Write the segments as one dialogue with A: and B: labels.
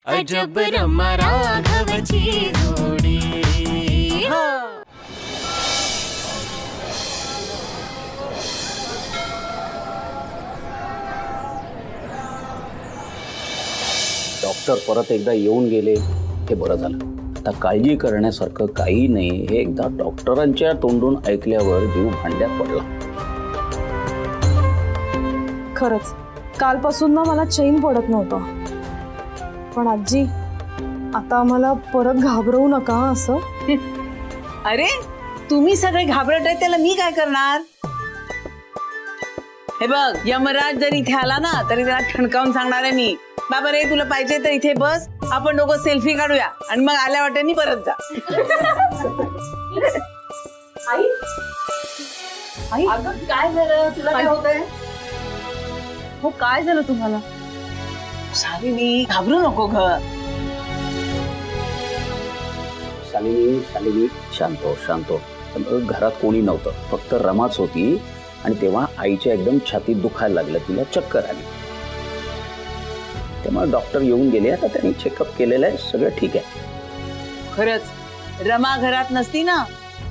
A: अजब रमा राघवची जोडी.
B: डॉक्टर परत एकदा येऊन गेले हे बरं झालं. आता काळजी करण्यासारखं काही नाही हे एकदा डॉक्टरांच्या तोंडून ऐकल्यावर जीव भांड्यात पडला.
C: खरंच कालपासून ना मला चैन पडत नव्हतं. पण आजी आता आम्हाला परत घाबरवू नका असं.
D: अरे तुम्ही सगळे घाबरट आहे त्याला मी काय करणार. हे बघ यमराज जर इथे आला ना तरी त्याला ठणकावून सांगणार आहे मी, बाबा रे तुला पाहिजे तर इथे बस, आपण दोघं सेल्फी काढूया आणि मग आल्या वाटेनी परत जा. आई आई अगं काय झालं तुला, काय होतंय. हो काय झालं तुम्हाला. शालिनी घाबरू नको ग.
B: शालिनी शांत हो शांत हो. घरात कोणी नव्हतं, फक्त रमाच होती आणि तेव्हा आईच्या एकदम छातीत दुखायला लागलं, तिला चक्कर आली. त्यामुळे डॉक्टर येऊन गेले. आता त्यांनी चेकअप केलेलं आहे, सगळं ठीक आहे.
D: खरंच रमा घरात नसती ना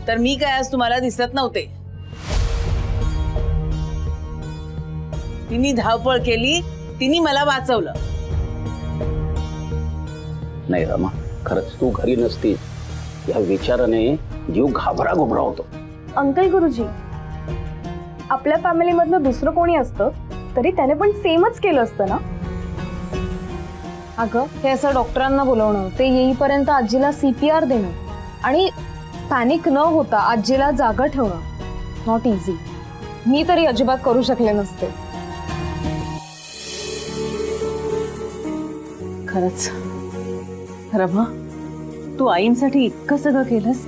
D: तर मी काय आज तुम्हाला दिसत नव्हते. तिने धावपळ केली, तिने मला वाचवलं.
B: नाही रमा खरंच तू घरी नसती या विचाराने जीव घाबरा घुबरा होतो.
C: अंकल गुरुजी, आपल्या फॅमिली मधलं दुसरं कोणी असतं तरी त्याने पण सेमच केलं असतं ना. अगं हे असं डॉक्टरांना बोलवणं, ते येईपर्यंत आजीला CPR देणं आणि पॅनिक न होता आजीला जागा ठेवणं नॉट इझी. मी तरी अजिबात करू शकले नसते.
D: खरंच रमा तू आईंसाठी इतकं सगळं केलंस,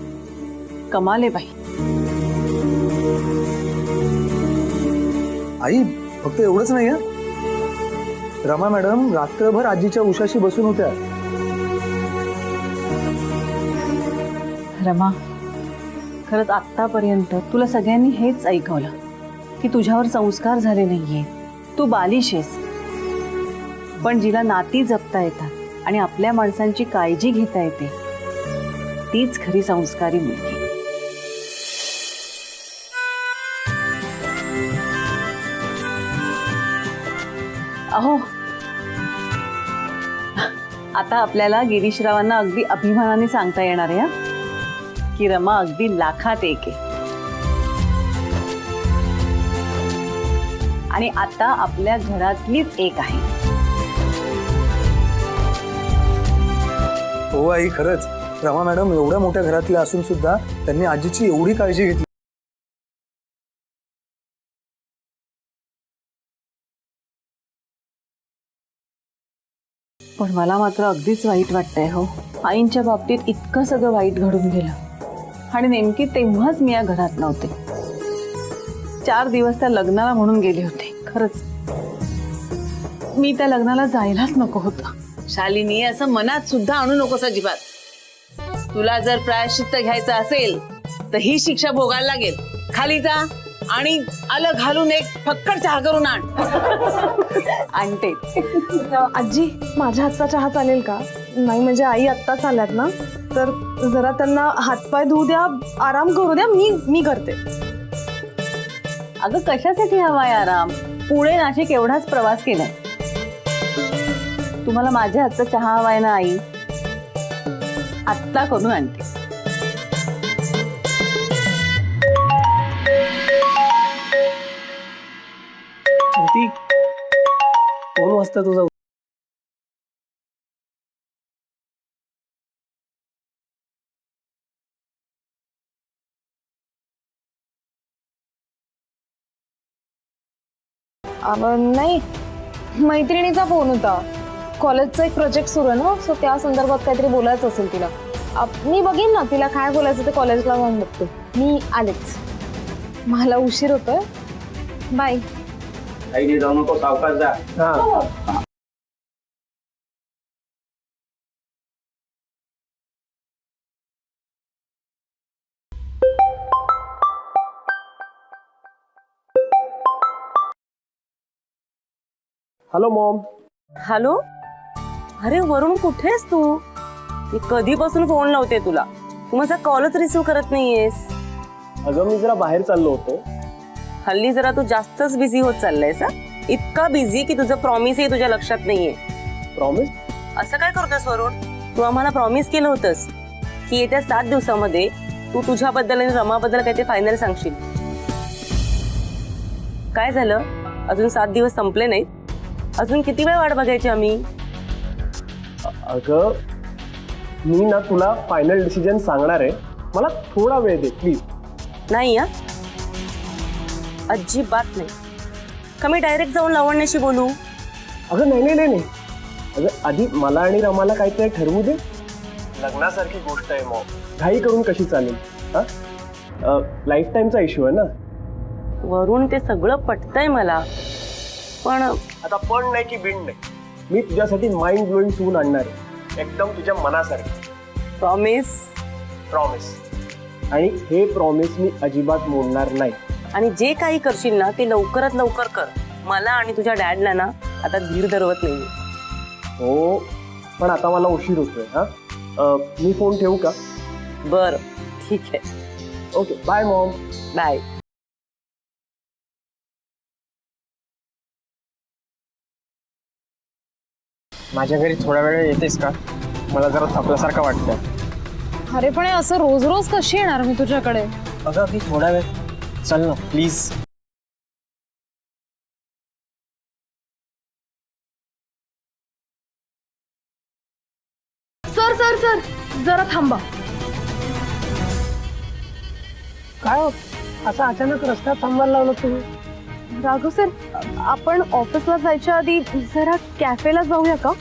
D: कमाल आहे बाई.
E: आई फक्त एवढंच नाही. रमा मॅडम रात्रभर आजीच्या उशाशी बसून होत्या.
D: रमा खरंच आतापर्यंत तुला सगळ्यांनी हेच ऐकवलं की तुझ्यावर संस्कार झाले नाहीये, तू बालिश आहेस. पण जिला नाती जपता येतात आणि आपल्या माणसांची काळजी घेता येते तीच खरी संस्कारी मुलगी. अहो आता आपल्याला गिरीशरावांना अगदी अभिमानाने सांगता येणार आहे की रमा अगदी लाखात एक आहे. आणि आता आपल्या घरातलीच एक आहे.
E: हो आई खरंच रमा मॅडम एवढ्या मोठ्या घरातल्या असून सुद्धा त्यांनी आजीची एवढी काळजी घेतली.
D: पण मला मात्र अगदीच वाईट वाटतंय हो. आईंच्या बाबतीत इतकं सगळं वाईट घडून गेलं आणि नेमकी तेव्हाच मी या घरात नव्हते. 4 दिवस त्या लग्नाला म्हणून गेले होते. खरंच मी त्या लग्नाला जायलाच नको होतं. शालिनी असं मनात सुद्धा आणू नकोस अजिबात. तुला जर प्रायश्चित्त घ्यायचं असेल तर ही शिक्षा भोगायला लागेल. खाली जा आणि आलं घालून एक फक्कड चहा करून आण. आणते.
C: आजी माझ्या हातचा चहा चालेल का. नाही म्हणजे आई आत्ताच आल्यात ना तर जरा त्यांना हातपाय धुऊ द्या, आराम करू द्या. मी करते.
D: अगं कशासाठी हवाय आराम. पुणे नाशिक एवढाच प्रवास केलाय. तुम्हाला माझ्या हातचा चहा हवाय ना आई. आत्ता करून आणते.
E: कोण वाजता तुझा.
C: नाही मैत्रिणीचा फोन होता. कॉलेजचा एक प्रोजेक्ट सुरू आहे ना, सो त्या संदर्भात काहीतरी बोलायचं असेल तिला. मी बघेन ना तिला काय बोलायचं ते कॉलेजला जाऊन बघते. मी आलेच, मला उशीर होतोय. बाय.
B: काही जाऊ नको, सावकाश जा.
E: Hello Maugham.
D: हॅलो
F: अरे वरुण कुठेस तू? मी कधीपासून फोन लावते तुला, तू माझा कॉलच रिसीव्ह करत नाहीयेस.
G: अगं मी जरा बाहेर चाललो होतो.
F: हल्ली जरा तू जास्तच बिझी होत चाललायस. इतका बिझी की तुझं प्रॉमिसही तुझ्या लक्षात नाहीये.
G: प्रॉमिस?
F: असं काय करतोस वरुण? तू आम्हाला प्रॉमिस केलं होतंस की येत्या 7 दिवसामध्ये तू तुझ्याबद्दल आणि रमाबद्दल काय ते फायनल सांगशील. काय झालं? अजून 7 दिवस संपले नाहीत. अजून किती वेळ वाट बघायची आम्ही?
G: अगं मी ना तुला फायनल डिसिजन सांगणार आहे. मला थोडा वेळ दे प्लीज.
F: नाही या अजिबात नाही. का मी डायरेक्ट जाऊन लावण्याशी बोलू?
G: अगं नाही नाही नाही नाही. अगं आधी मला आणि रमाला काहीतरी ठरवू दे. लग्नासारखी गोष्ट आहे मग घाई करून कशी चालेल? हा लाईफ टाईमचा इश्यू आहे ना.
F: वरून ते सगळं पटतंय मला, पण
G: आता पण नाही की बिंड नाही. मी तुझ्यासाठी माइंड ब्लोईंग सून आणणार आहे, एकदम तुझ्या मनासारखी.
F: प्रॉमिस?
G: प्रॉमिस. आणि हे प्रॉमिस मी अजिबात मोडणार नाही.
F: आणि जे काही करशील ना ते लवकरात लवकर कर. मला आणि तुझ्या डॅडला ना आता धीर धरवत नाही.
G: हो पण आता मला उशीर होतोय. हा मी फोन ठेवू का?
F: बर ठीक आहे.
G: Okay bye mom.
F: बाय.
G: माझ्या घरी थोड्या वेळ येतेस का? मला जरा थकल्यासारखं वाटतंय.
C: अरे पण हे असं रोज रोज कशी येणार मी तुझ्याकडे?
G: अगं मी थोडा वेळ चल ना प्लीज.
C: सर सर सर जरा थांबा.
G: काय असं अचानक रस्त्यात थांबायला लावलं तुम्ही?
C: राघव सर, आपण ऑफिसला जायच्या आधी जरा कॅफेला जाऊया का?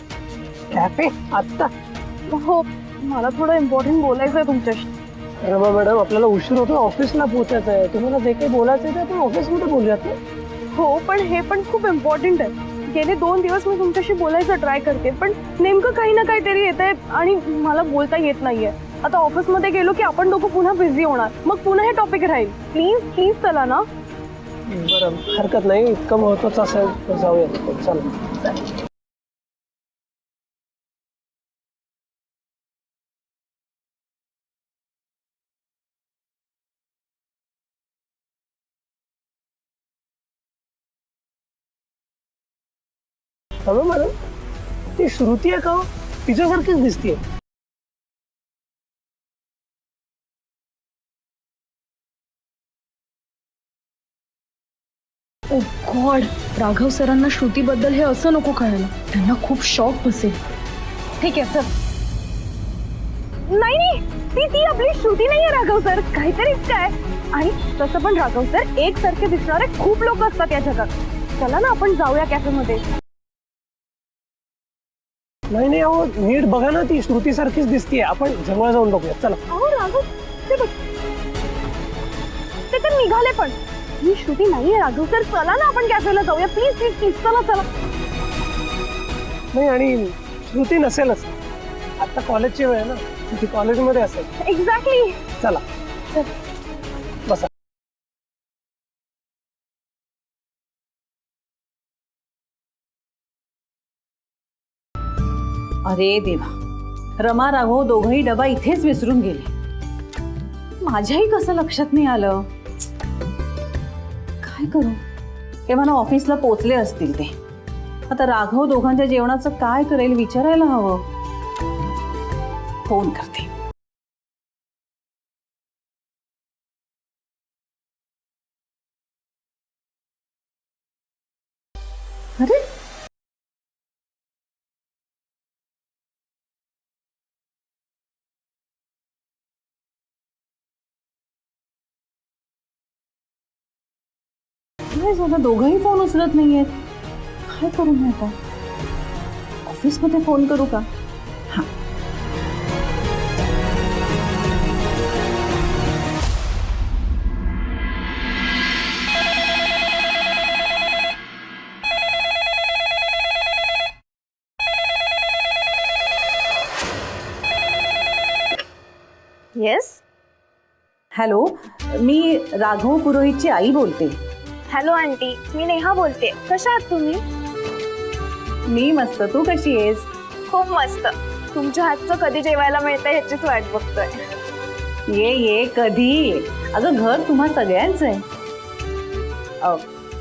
G: कॅफे आत्ता?
C: हो, मला थोडं इम्पॉर्टंट बोलायचं आहे तुमच्याशी.
G: रमा मॅडम आपल्याला उशीर होतो, ऑफिसला पोहोचायचं आहे. तुम्हाला जे काही बोलायचं आहे ते आपण ऑफिसमध्ये बोलूयात ना.
C: हो पण हे पण खूप इम्पॉर्टंट आहे. गेले 2 दिवस मी तुमच्याशी बोलायचं ट्राय करते पण नेमकं काही ना काहीतरी येत आहे आणि मला बोलता येत नाहीये. आता ऑफिसमध्ये गेलो की आपण दोघं पुन्हा बिझी होणार, मग पुन्हा हे टॉपिक राहील. प्लीज प्लीज चला ना.
G: बरं हरकत नाही, इतकं महत्वाचं असेल तर जाऊया. चला. हॅलो मॅडम, ती श्रुती आहे का? तिच्यासारखीच दिसतीये.
C: ओ गॉड, राघव सरांना श्रुतीबद्दल हे असं नको कळायला. त्यांना खूप शॉक बसेल. ठीक आहे सर. नाही नाही, ती आपली श्रुती नाहीये राघव सर, काहीतरीच काय. आणि तसं पण राघव सर एकसारखे दिसणारे खूप लोक असतात या जगात. चला ना आपण जाऊया कॅफेमध्ये.
G: नाही नाही अहो नीट बघा ना, ती श्रुती सारखीच दिसतीये. आपण जवळ जाऊन बघूया. चला.
C: अहो राघव, ते बघ, ते तर निघाले. पण ही श्रुती नाहीये राघव सर. चला ना आपण कॅफेला जाऊया. प्लीज प्लीज प्लीज चला चला.
G: नाही आणि श्रुती नसेलच, आता कॉलेजची वेळ आहे ना, ती कॉलेजमध्ये असेल.
C: एक्झॅक्टली.
G: चला बसा.
D: अरे देवा, रमा राघव दोघंही डबा इथेच विसरून गेले. माझ्याही कसं लक्षात नाही आलं. काय करू? ते मला ऑफिसला पोचले असतील ते. आता राघव दोघांच्या जेवणाचं काय करेल विचारायला हवं. फोन करते. अरे काय झालं? दोघंही फोन उचलत नाहीयेत. काय करू मी आता? ऑफिसमध्ये फोन करू का? हा.
C: येस.
D: हॅलो, मी राघव पुरोहितची आई बोलते.
C: हॅलो आंटी, मी नेहा बोलते. कशा आहात तुम्ही?
D: मी मस्त. तू कशी आहेस?
C: खूप मस्त. तुमच्या हातचं कधी जेवायला मिळतं ह्याचीच वाट बघतोय.
D: ये ये कधी ये. अगं घर तुम्हा सगळ्यांचं आहे.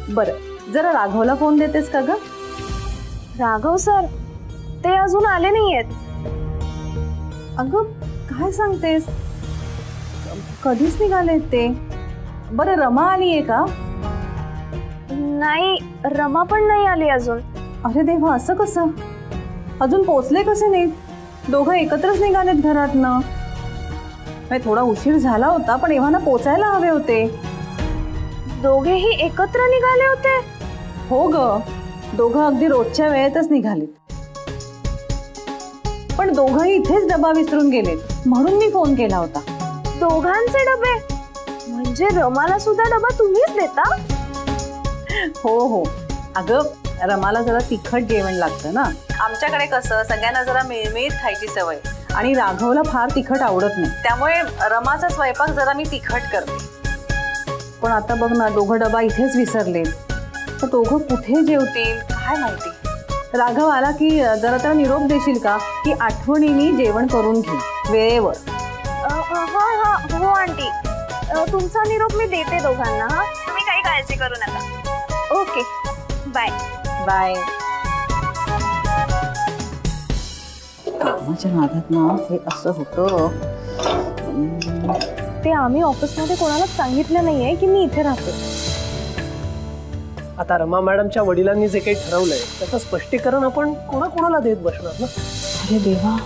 D: बरं जरा राघवला फोन देतेस का ग?
C: राघव सर ते अजून आले नाहीयेत.
D: अगं काय सांगतेस? कधीच निघालेत ते. बरं रमा आली आहे का?
C: नाही, रमा पण नाही आली अजून.
D: अरे देवा, असं कसं? अजून पोचले कसे नाहीत? दोघं एकत्रच निघालेत घरातनं. नाही थोडा उशीर झाला होता पण एव्हाना पोचायला हवे होते.
C: दोघेही एकत्र निघाले होते?
D: हो ग, दोघं अगदी रोजच्या वेळेतच निघालेत. पण दोघंही इथेच डबा विसरून गेलेत म्हणून मी फोन केला होता.
C: दोघांचे डबे? म्हणजे रमाला सुद्धा डबा तुम्हीच देता?
D: हो हो, अगं रमाला जरा तिखट जेवण लागतं ना. आमच्याकडे कसं सगळ्यांना जरा मिळमिळीत खायची सवय आणि राघवला फार तिखट आवडत नाही, त्यामुळे रमाचा स्वयंपाक जरा मी तिखट करते. पण आता बघ ना, दोघं डबा इथेच विसरले तर दोघं कुठे जेवतील काय माहिती. राघव आला की जरा त्याला निरोप देशील का की आठवणीने जेवण करून घे वेळेवर.
C: हो आंटी, तुमचा निरोप मी देते दोघांना. हा, तुम्ही काही काळजी करू नका. Okay, bye
D: bye. कामाच्या नादात ना हे असं होतं.
C: ते आम्ही ऑफिसमध्ये कोणालाच सांगितलं नाहीये की मी इथे राहते.
G: आता रमा मॅडमच्या वडिलांनी जे काही ठरवलंय त्याचं स्पष्टीकरण आपण कोणाकोणाला देत बसणार ना.
D: अरे देवा,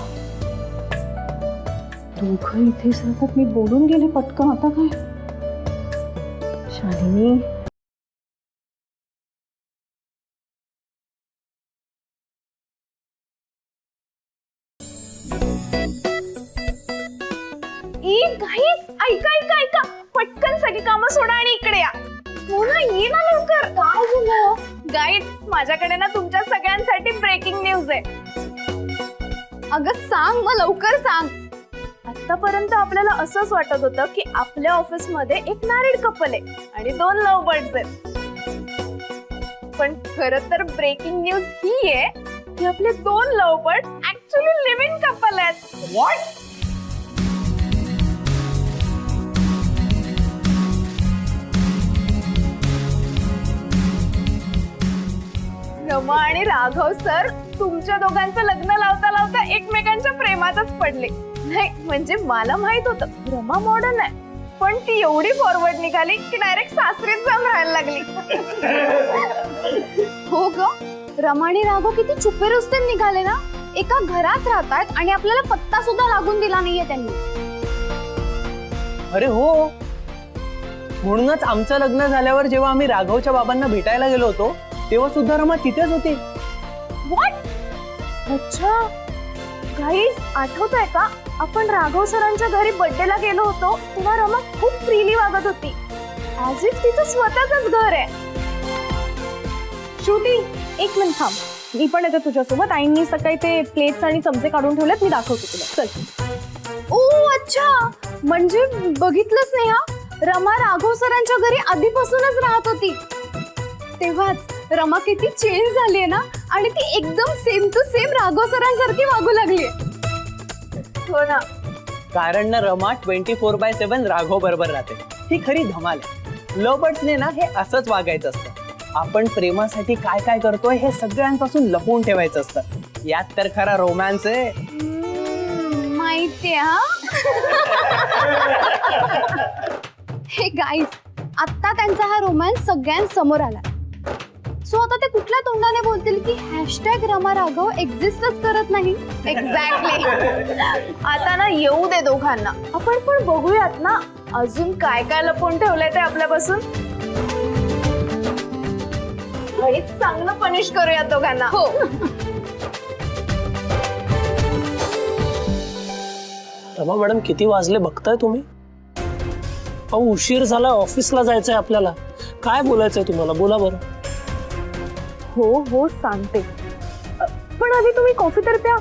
D: दोघं इथेच राहतात. मी बोलून गेले पटकन, आता काय? शालिनी,
C: ऐका पटकन सगळी कामं सोडा आणि इकडे या. हो ना, ये ना लवकर. काय झालं? गाईज, माझ्याकडे ना तुमच्या सगळ्यांसाठी ब्रेकिंग न्यूज आहे. अगं सांग मग, लवकर सांग. आतापर्यंत आपल्याला असंच वाटत होतं की आपल्या ऑफिसमध्ये एक मॅरिड कपल आहे आणि 2 लव्ह बर्ड्स आहेत. पण खरं तर ब्रेकिंग न्यूज ही आहे की आपले 2 love birds actually live in couple आहेत. व्हॉट? रमा आणि राघव सर तुमच्या दोघांचं लग्न लावता लावता एकमेकांच्या प्रेमातच पडले. नाही म्हणजे मला माहित होतं रमा मॉडर्न आहे, पण ती एवढी फॉरवर्ड निघाली की डायरेक्ट सासरीत जाऊन राहायला लागली. हो ग, रमा आणि राघव किती चुपे रुस्ते निघाले ना. एका घरात राहतात आणि आपल्याला पत्ता सुद्धा लागून दिला नाहीये त्यांनी.
G: अरे हो, म्हणूनच आमचं लग्न झाल्यावर जेव्हा आम्ही राघवच्या बाबांना भेटायला गेलो होतो तेव्हा सुद्धा रमा तिथेच होती.
C: व्हॉट? अच्छा गाईज, आठवतंय का आपण राघव सरांच्या घरी बर्थडेला गेलो होतो तेव्हा रमा खूप फ्रीली वागत होती, ऍज इफ तिचं स्वतःच घर आहे. श्रुती, 1 मिनिट थांब, मी पण येते तुझ्यासोबत. आईंनी सकाळी ते प्लेट्स आणि चमचे काढून ठेवलेत, मी दाखवते तुला. चल. ओ अच्छा, म्हणजे बघितलंच नाही हा, रमा राघव सरांच्या घरी आधीपासूनच राहत होती. तेव्हाच रमा किती चेंज झालीये ना, आणि ती एकदम सेम टू सेम राघव सरांसारखी वागू लागली. हो ना,
G: कारण ना रमा 24/7 राघव बरोबर राहते. ही खरी धमाल आहे. लव्ह बर्ड्सने ना हे असंच वागायचं असतं. आपण प्रेमासाठी काय काय करतोय हे सगळ्यांपासून लपवून ठेवायचं असतं. यात तर खरा रोमॅन्स आहे.
C: माहितीये हा. हे गाईज, आता त्यांचा हा रोमॅन्स सगळ्यांसमोर आला. सो आता ते कुठल्या तोंडाने बोलतील की #रमा राघव एक्झिस्टच करत नाही. एक्झॅक्टली. आता ना येऊ दे दोघांना, आपण पण बघूयात ना अजून काय काय लपवून ठेवलंय ते आपल्यापासून. चांगलं पनिश करूयात दोघांना. हो.
H: रमा मॅडम, किती वाजले बघताय तुम्ही? अहो उशीर झाला, ऑफिसला जायचंय आपल्याला. काय बोलायचंय तुम्हाला, बोला बरं.
C: हो सांगते, पण आधी तुम्ही कॉफी तर प्या,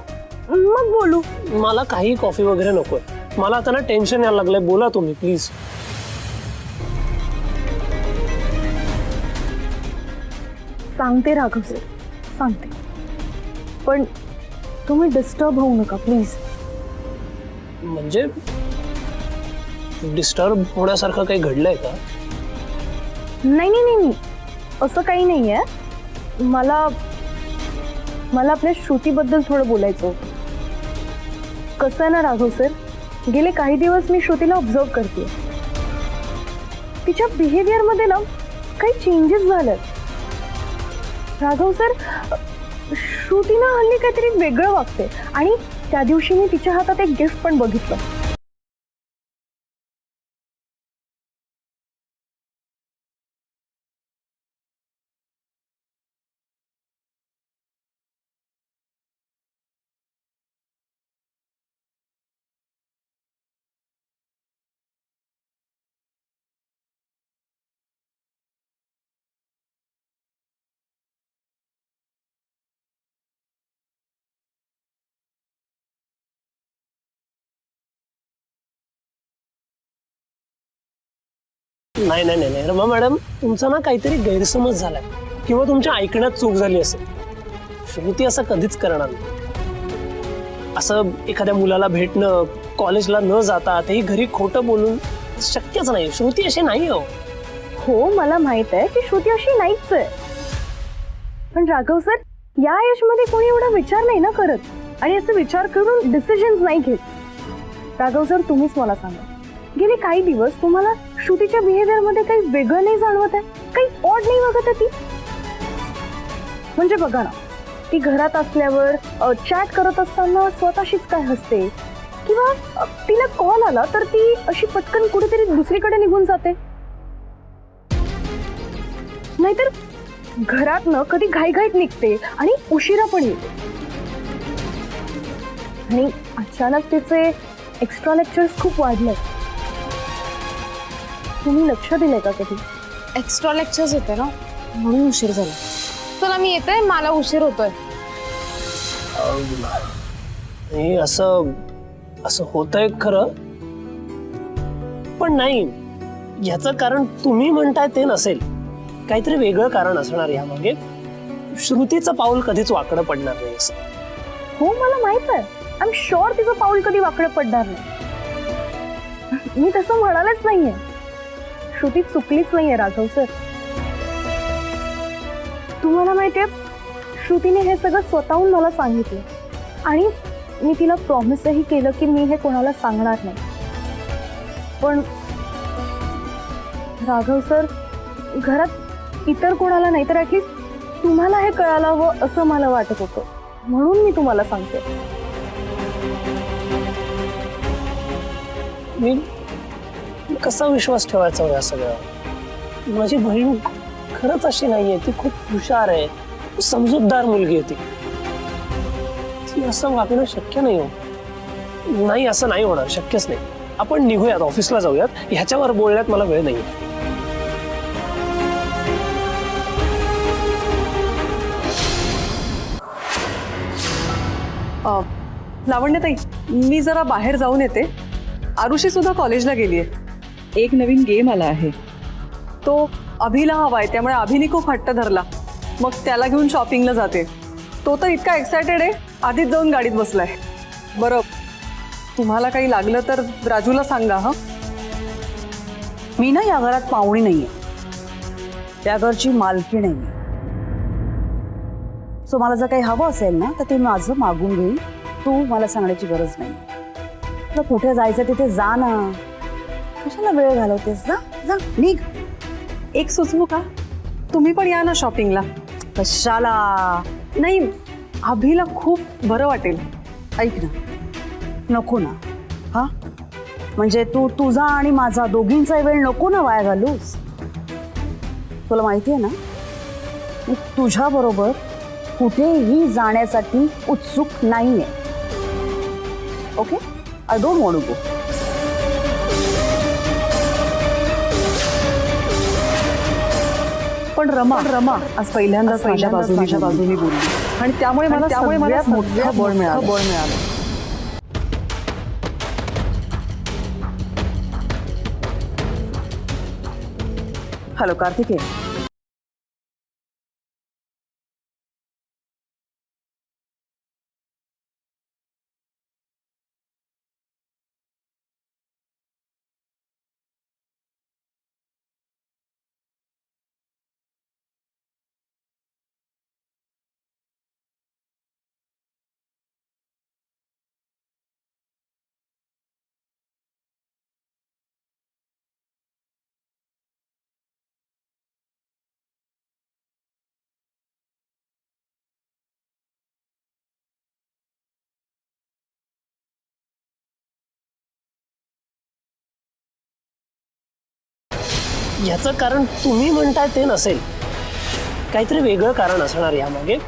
C: मग बोलू.
H: मला काही कॉफी वगैरे नकोय. मला आता ना टेन्शन यायला लागलंय. बोला तुम्ही प्लीज.
C: सांगते राघव सर, सांगते. पण तुम्ही डिस्टर्ब होऊ नका प्लीज.
H: म्हणजे डिस्टर्ब होण्यासारखं काही घडलंय का?
C: नाही नाही नाही नाही, असं काही नाही आहे. मला आपल्या श्रुतीबद्दल थोडं बोलायचं होतं. कसं आहे ना राघव सर, गेले काही दिवस मी श्रुतीला ऑब्झर्व करते. तिच्या बिहेवियरमध्ये ना काही चेंजेस झालेत. राघव सर, श्रुतीनं हल्ली काहीतरी वेगळं वागते आणि त्या दिवशी मी तिच्या हातात एक गिफ्ट पण बघितलं.
H: नाही नाही नाही रमा मॅडम, तुमचा ना काहीतरी गैरसमज झालाय किंवा तुमच्या ऐकण्यात चूक झाली असेल. श्रुती असं कधीच करणार नाही. असं एखाद्या मुलाला भेटणं, कॉलेजला न जाता तेही घरी खोटं बोलून शक्यच नाही. श्रुती अशी नाही.
C: हो, मला माहित आहे की श्रुती अशी नाहीच आहे. पण राघव सर, या एज मध्ये कोणी एवढा विचार नाही ना करत आणि असं विचार करून डिसिजन्स नाही घेत. राघव सर, तुम्हीच मला सांगा, गेले काही दिवस तुम्हाला श्रुतीच्या बिहेवियर मध्ये काही वेगळं नाही जाणवत आहे? काही ऑड नाही वागत आहे ती? म्हणजे बघा ना, ती घरात असल्यावर चॅट करत असताना स्वतःशीच काय हसते, किंवा तिला कॉल आला तर ती अशी पटकन कुठेतरी दुसरीकडे निघून जाते. नाहीतर घरातनं कधी घाईघाईत निघते आणि उशिरा पण येते. आणि अचानक तिचे एक्स्ट्रा लेक्चर्स खूप वाढले. तुम्ही लक्ष दिलंय का कधी? एक्स्ट्रा लेक्चर्स होते ना, म्हणून उशीर झाला. चला मी येते, मला उशीर होतोय.
H: हे असं असं होतंय खरं, पण नाही, याचं कारण तुम्ही म्हणताय ते नसेल. काहीतरी वेगळं कारण असणार यामागे. श्रुतीचं पाऊल कधीच वाकडं पडणार नाही असं.
C: हो, मला माहित आहे. आय एम शुअर तिचं पाऊल कधी वाकडं पडणार नाही. मी तसं म्हणालच नाहीये. श्रुती चुकलीच नाहीये राघव सर. तुम्हाला माहितीये, श्रुतीने हे सगळं स्वतःहून मला सांगितलं आणि मी तिला प्रॉमिसही केलं की मी हे कोणाला सांगणार नाही. पण राघव सर, घरात इतर कोणाला नाही तर ऍटलीस्ट तुम्हाला हे कळायला हवं असं मला वाटत होतं, म्हणून मी तुम्हाला सांगते.
H: मी कसा विश्वास ठेवायचा या सगळ्या? माझी बहीण खरंच अशी नाहीये. ती खूप हुशार आहे, समजूतदार मुलगी आहे. ती असं वागणं शक्य नाही. हो नाही, असं नाही होणार, शक्यच नाही. आपण निघूयात, ऑफिसला जाऊयात. ह्याच्यावर बोलण्यात मला वेळ नाही.
D: लावण्यताई, मी जरा बाहेर जाऊन येते. आरुषी सुद्धा कॉलेजला गेलीये. एक नवीन गेम आला आहे, तो अभिला हवाय, त्यामुळे अभिनी खूप हट्ट धरला. मग त्याला घेऊन शॉपिंगला जाते. तो तर इतका एक्सायटेड आहे, आधीच जाऊन गाडीत बसलाय. बरं, तुम्हाला काही लागलं तर राजूला सांगा. हा,
I: मी ना या घरात पाहुणी नाहीये, त्या घरची मालकी नाहीये. सो मला जर काही हवं असेल ना तर ते माझं मागून घेईन. तू मला सांगण्याची गरज नाही. तुला कुठे जायचं तिथे जा ना, कशाला वेळ घालवतेस? जा जा, निघ.
D: एक सुचवू का? तुम्ही पण या ना शॉपिंगला.
I: कशाला?
D: नाही, अभिला खूप बरं वाटेल.
I: ऐक ना, नको ना. हा, म्हणजे तू तुझा आणि माझा दोघींचा वेळ नको ना वाया घालूस. तुला माहिती आहे ना, मी तुझ्या बरोबर कुठेही जाण्यासाठी उत्सुक नाहीये. Okay, I don't want to go.
D: पण रमा आज पहिल्यांदाच माझ्या बाजूने बोलली आणि त्यामुळे मला सगळ्यात मोठं बळ मिळालं.
I: हॅलो कार्तिकेय.
H: याचं कारण तुम्ही म्हणताय ते नसेल, काहीतरी वेगळं कारण असणार यामागे.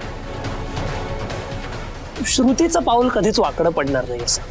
H: श्रुतीचं पाऊल कधीच वाकडं पडणार नाही असं.